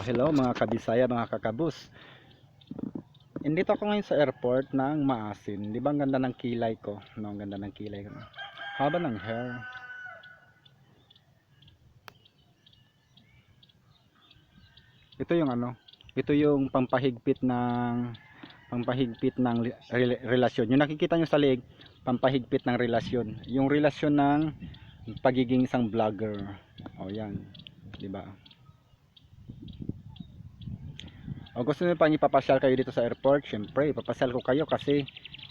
Hello mga kabisaya, mga kakabus. Indito ako ngayon sa airport ng Maasin. Di ba ang ganda ng kilay ko? No, ang ganda ng kilay ko. Haba ng hair. Ito yung ano? Ito yung pampahigpit ng relasyon. Yung nakikita nyo sa leeg, pampahigpit ng relasyon. Yung relasyon ng pagiging isang vlogger. O yan, di ba? O gusto nyo pang ipapasyal kayo dito sa airport, syempre ipapasyal ko kayo kasi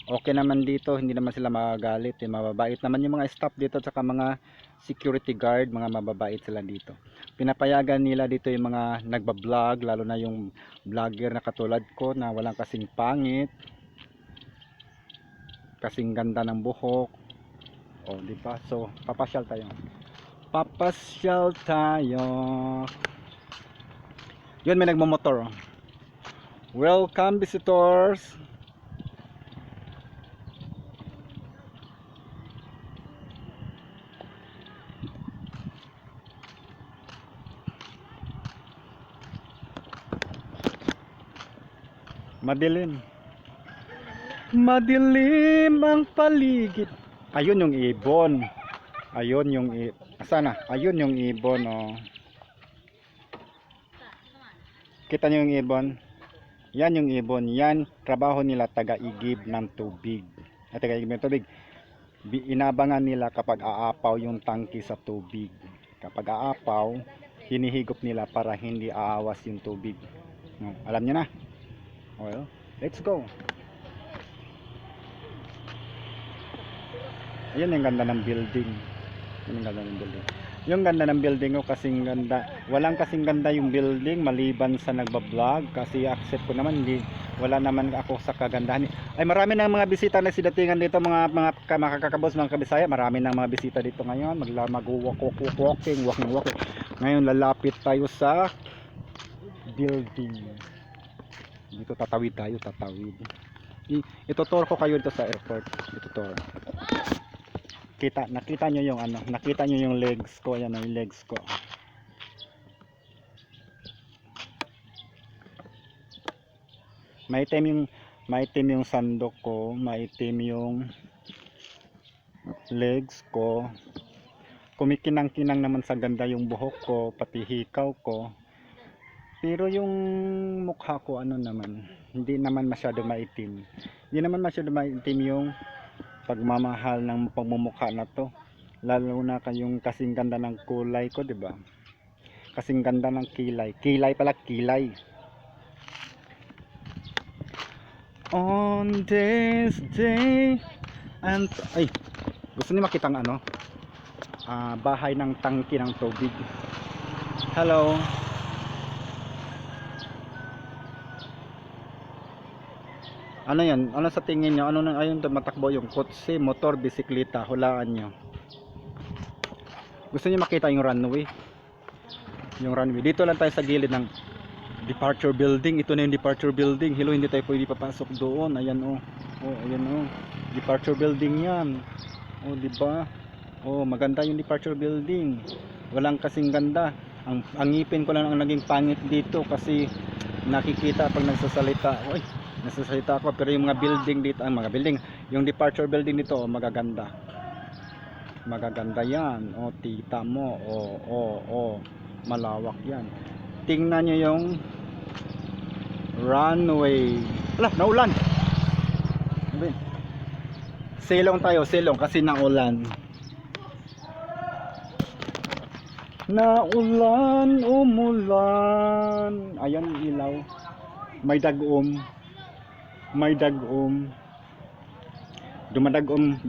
okay naman dito, hindi naman sila magagalit, mababait naman yung mga staff dito at saka mga security guard, mga mababait sila dito. Pinapayagan nila dito yung mga nagba-vlog, lalo na yung vlogger na katulad ko na walang kasing pangit, kasing ganda ng buhok. O di ba? So papasyal tayo. Papasyal tayo. Yun, may nagmamotor. Welcome visitors. Madilim. Madilim ang paligid. Ayun yung ibon. Ayun yung sana? Ayun yung ibon, oh. Kita niyo yung ibon? Yan yung ibon. Yan trabaho nila, taga-igib ng tubig. Taga-igib ng tubig. Inabangan nila kapag aapaw yung tangki sa tubig. Kapag aapaw, hinihigop nila para hindi aawas yung tubig. No, alam niyo na. Well, let's go. Ayan yung ganda ng building. Yung ganda ng building. Yung ganda ng building ko, kasing ganda. Walang kasing ganda yung building maliban sa nagba-vlog, kasi accept ko naman, hindi, wala naman ako sa kagandahan. Ay, marami ng mga bisita na sidatingan dito, mga kakabos, mga kabisaya. Marami ng mga bisita dito ngayon. Mag-walking. Ngayon lalapit tayo sa building. Dito tatawid tayo, ituturo ko kayo dito sa airport. Ituturo. Nakita nyo yung ano, nakita nyo yung legs ko. Ayan, yung legs ko. Maitim yung sandok ko, maitim yung legs ko. Kumikinang-kinang naman sa ganda yung buhok ko, pati hikaw ko. Pero yung mukha ko ano naman, hindi naman masyado maitim. Hindi naman masyado maitim yung pagmamahal ng pagmumukha na to, lalo na kayong kasing ganda ng kulay ko, di ba? Kasing ganda ng kilay pala, kilay. On this day and ay, gusto niyo makitang ano, bahay ng tangki ng tubig. Hello. Ano yan? Ano sa tingin nyo? Ano nang ayun tumatakbo? Yung kotse, motor, bisikleta? Hulaan nyo. Gusto nyo makita yung runway? Yung runway. Dito lang tayo sa gilid ng departure building. Ito na yung departure building. Hello, hindi tayo pwede papasok doon. Ayan oh. Oh, ayan oh. Departure building yan. Oh, diba? Oh, maganda yung departure building. Walang kasing ganda. Ang ngipin ko lang ang naging pangit dito kasi nakikita pag nagsasalita. Oy, nasasalita ako, pero yung mga building dito, yung departure building dito, oh, magaganda yan. O, tita mo, malawak yan. Tingnan nyo yung runway. Ala, naulan. Silong tayo, kasi naulan. Umulan. Ayan yung ilaw. May dagom. Dumadagom.